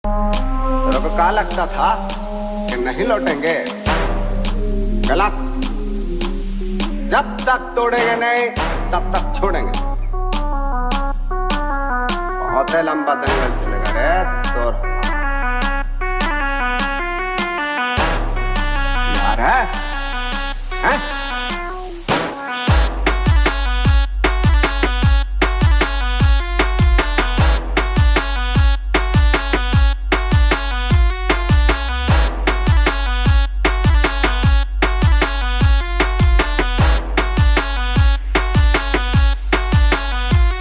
तेरे को क्या लगता था कि नहीं लौटेंगे? गलत। जब तक तोड़ेंगे नहीं तब तक छोड़ेंगे। बहुत लंबा दंगल चलेगा रे तोर